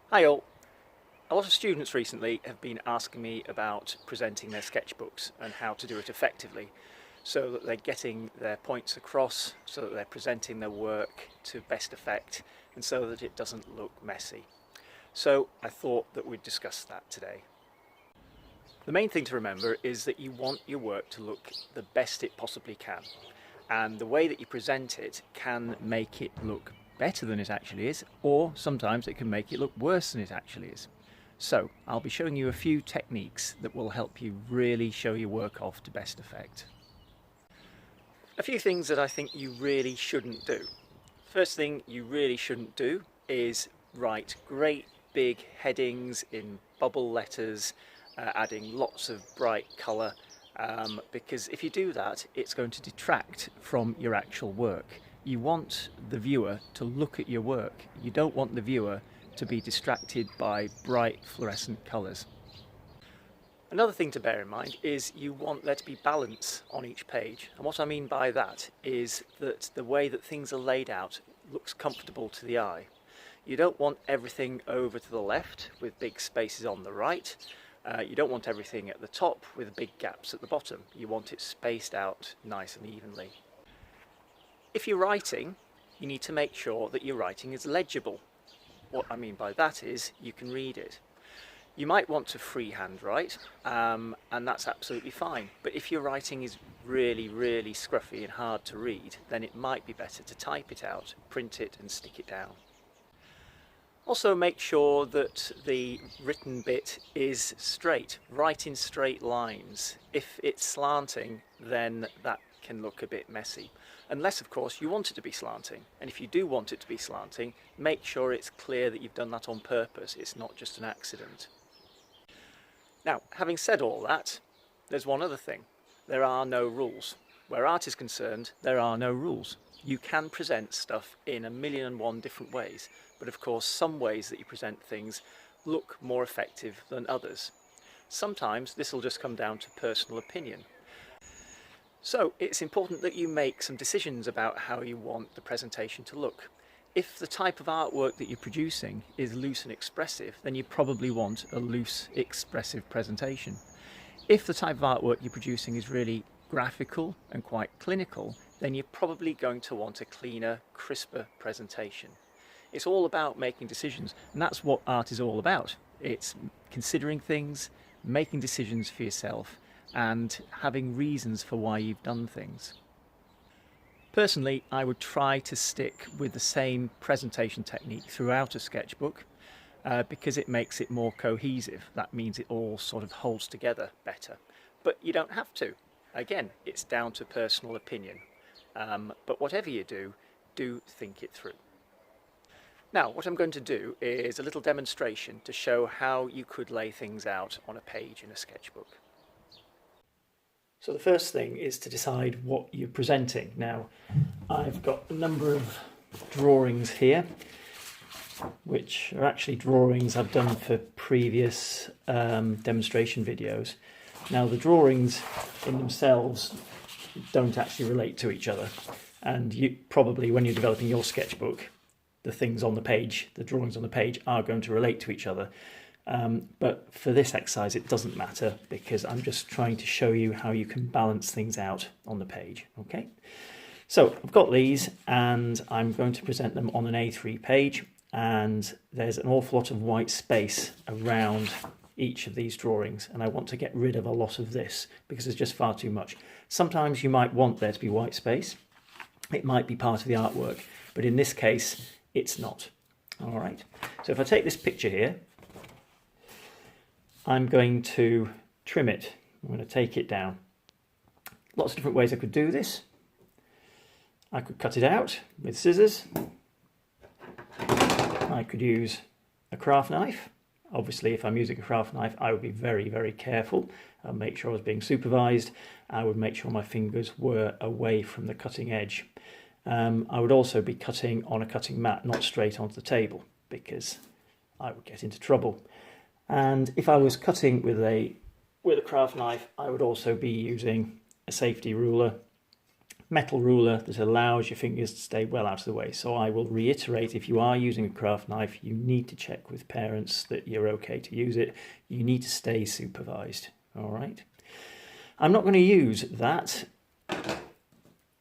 Hi all. A lot of students recently have been asking me about presenting their sketchbooks and how to do it effectively so that they're getting their points across, so that they're presenting their work to best effect and so that it doesn't look messy. So I thought that we'd discuss that today. The main thing to remember is that you want your work to look the best it possibly can, and the way that you present it can make it look better than it actually is, or sometimes it can make it look worse than it actually is. So I'll be showing you a few techniques that will help you really show your work off to best effect. A few things that I think you really shouldn't do. First thing you really shouldn't do is write great big headings in bubble letters, adding lots of bright colour, because if you do that, it's going to detract from your actual work. You want the viewer to look at your work. You don't want the viewer to be distracted by bright fluorescent colours. Another thing to bear in mind is you want there to be balance on each page, and what I mean by that is that the way that things are laid out looks comfortable to the eye. You don't want everything over to the left with big spaces on the right. You don't want everything at the top with big gaps at the bottom. You want it spaced out nice and evenly. If you're writing, you need to make sure that your writing is legible. What I mean by that is you can read it. You might want to freehand write, and that's absolutely fine. But if your writing is really scruffy and hard to read, then it might be better to type it out, print it and stick it down. Also make sure that the written bit is straight, write in straight lines. If it's slanting, then that can look a bit messy. Unless, of course, you want it to be slanting. And if you do want it to be slanting, make sure it's clear that you've done that on purpose. It's not just an accident. Now, having said all that, there's one other thing. There are no rules. Where art is concerned, there are no rules. You can present stuff in 1,000,001 different ways, but of course some ways that you present things look more effective than others. Sometimes this will just come down to personal opinion. So it's important that you make some decisions about how you want the presentation to look. If the type of artwork that you're producing is loose and expressive, then you probably want a loose, expressive presentation. If the type of artwork you're producing is really graphical and quite clinical, then you're probably going to want a cleaner, crisper presentation. It's all about making decisions, and that's what art is all about. It's considering things, making decisions for yourself, and having reasons for why you've done things. Personally, I would try to stick with the same presentation technique throughout a sketchbook because it makes it more cohesive. That means it all sort of holds together better. But you don't have to. Again, it's down to personal opinion. But whatever you do, do think it through. Now, what I'm going to do is a little demonstration to show how you could lay things out on a page in a sketchbook. So the first thing is to decide what you're presenting. Now, I've got a number of drawings here, which are actually drawings I've done for previous demonstration videos. Now, the drawings in themselves don't actually relate to each other, and you probably, when you're developing your sketchbook, the things on the page, the drawings on the page, are going to relate to each other. But for this exercise it doesn't matter, because I'm just trying to show you how you can balance things out on the page. Okay, so I've got these and I'm going to present them on an A3 page, and there's an awful lot of white space around each of these drawings, and I want to get rid of a lot of this because there's just far too much. Sometimes you might want there to be white space. It might be part of the artwork, but in this case it's not. All right, so if I take this picture here, I'm going to trim it. I'm going to take it down. Lots of different ways I could do this. I could cut it out with scissors. I could use a craft knife. Obviously, if I'm using a craft knife, I would be very careful. I'll make sure I was being supervised. I would make sure my fingers were away from the cutting edge. I would also be cutting on a cutting mat, not straight onto the table, because I would get into trouble. And if I was cutting with a craft knife, I would also be using a safety ruler metal ruler that allows your fingers to stay well out of the way. So I will reiterate, if you are using a craft knife, you need to check with parents that you're okay to use it. You need to stay supervised, all right? I'm not going to use that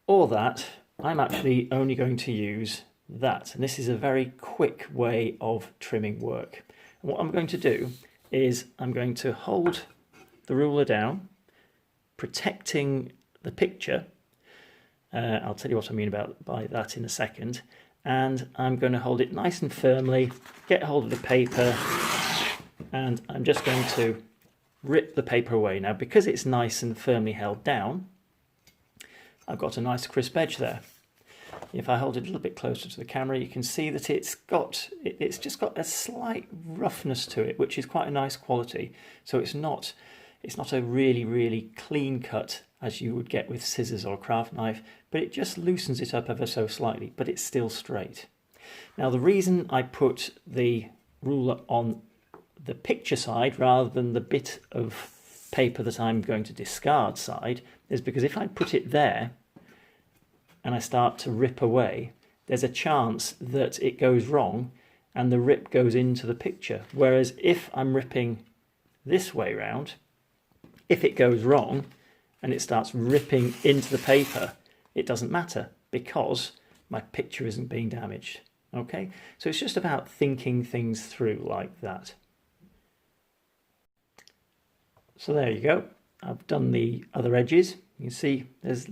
or that. I'm actually only going to use that. And this is a very quick way of trimming work. And what I'm going to do is I'm going to hold the ruler down, protecting the picture. I'll tell you what I mean by that in a second. And I'm going to hold it nice and firmly, get hold of the paper, and I'm just going to rip the paper away. Now, because it's nice and firmly held down, I've got a nice crisp edge there. If I hold it a little bit closer to the camera, you can see that it's just got a slight roughness to it, which is quite a nice quality. So it's not a really clean cut as you would get with scissors or a craft knife, but it just loosens it up ever so slightly, but it's still straight. Now, the reason I put the ruler on the picture side rather than the bit of paper that I'm going to discard side is because if I put it there and I start to rip away, there's a chance that it goes wrong and the rip goes into the picture. Whereas if I'm ripping this way round, if it goes wrong and it starts ripping into the paper, it doesn't matter because my picture isn't being damaged. Okay, so it's just about thinking things through like that. So there you go. I've done the other edges. You can see there's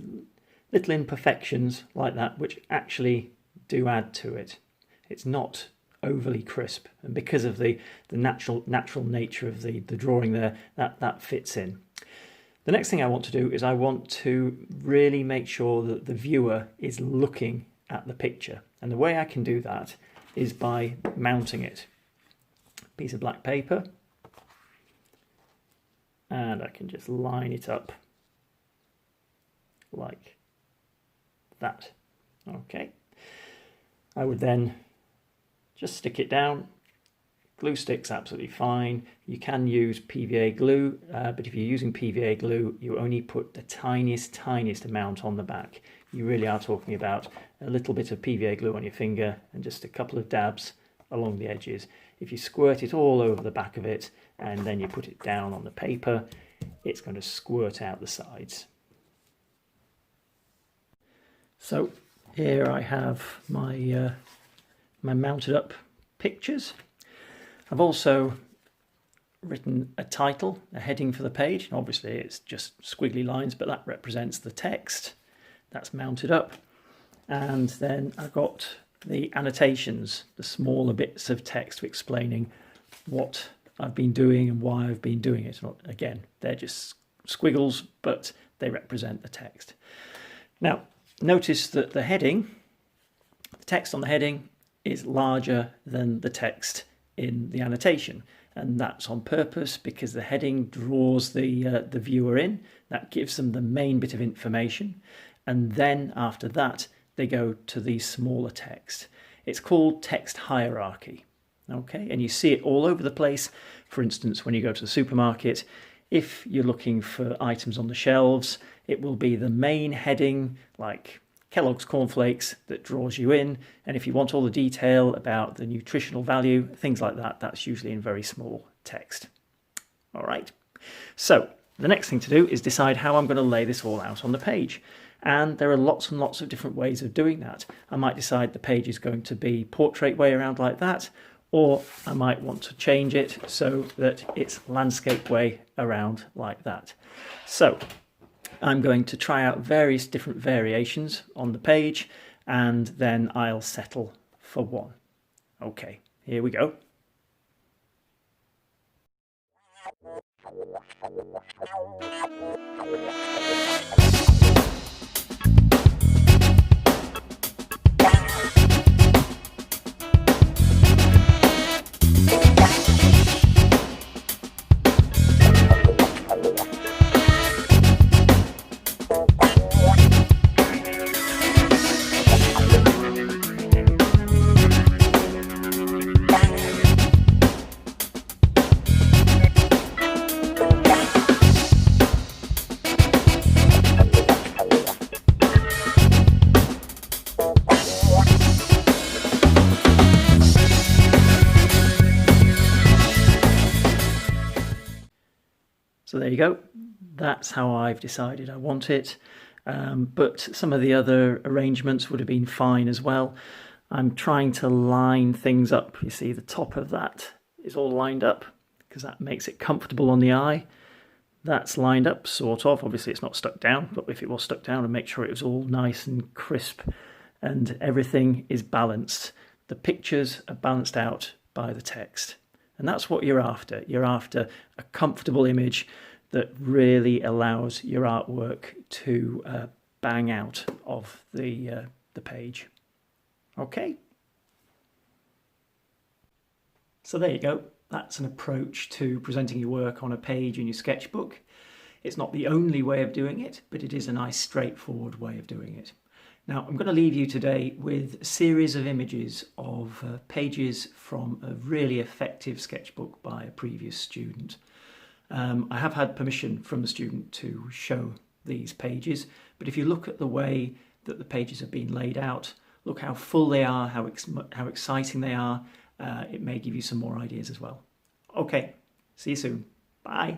little imperfections like that which actually do add to it. It's not overly crisp, and because of the natural nature of the drawing there, that fits in. The next thing I want to do is I want to really make sure that the viewer is looking at the picture, and the way I can do that is by mounting it. Piece of black paper, and I can just line it up like that. Okay, I would then just stick it down. Glue stick's absolutely fine. You can use PVA glue, but if you're using PVA glue, you only put the tiniest amount on the back. You really are talking about a little bit of PVA glue on your finger and just a couple of dabs along the edges. If you squirt it all over the back of it and then you put it down on the paper, it's going to squirt out the sides. So here I have my my mounted up pictures. I've also written a title, a heading for the page. Obviously it's just squiggly lines, but that represents the text that's mounted up. And then I've got the annotations, the smaller bits of text explaining what I've been doing and why I've been doing it. Again, they're just squiggles, but they represent the text. Now, notice that the heading, the text on the heading is larger than the text in the annotation, and that's on purpose because the heading draws the viewer in. That gives them the main bit of information, and then after that they go to the smaller text. It's called text hierarchy. Okay, and you see it all over the place. For instance, when you go to the supermarket, if you're looking for items on the shelves, it will be the main heading like Kellogg's cornflakes that draws you in, and if you want all the detail about the nutritional value, things like that, that's usually in very small text. All right, so the next thing to do is decide how I'm going to lay this all out on the page, and there are lots and lots of different ways of doing that. I might decide the page is going to be portrait way around like that, or I might want to change it so that it's landscape way around like that. So I'm going to try out various different variations on the page, and then I'll settle for one. Okay, here we go. you go. That's how I've decided I want it. But some of the other arrangements would have been fine as well. I'm trying to line things up. You see the top of that is all lined up because that makes it comfortable on the eye. That's lined up, sort of. Obviously it's not stuck down, but if it was stuck down, I'd make sure it was all nice and crisp and everything is balanced. The pictures are balanced out by the text. And that's what you're after. You're after a comfortable image that really allows your artwork to bang out of the page. Okay. So there you go. That's an approach to presenting your work on a page in your sketchbook. It's not the only way of doing it, but it is a nice straightforward way of doing it. Now I'm going to leave you today with a series of images of pages from a really effective sketchbook by a previous student. I have had permission from the student to show these pages, but if you look at the way that the pages have been laid out, look how full they are, how exciting they are, it may give you some more ideas as well. Okay, see you soon. Bye.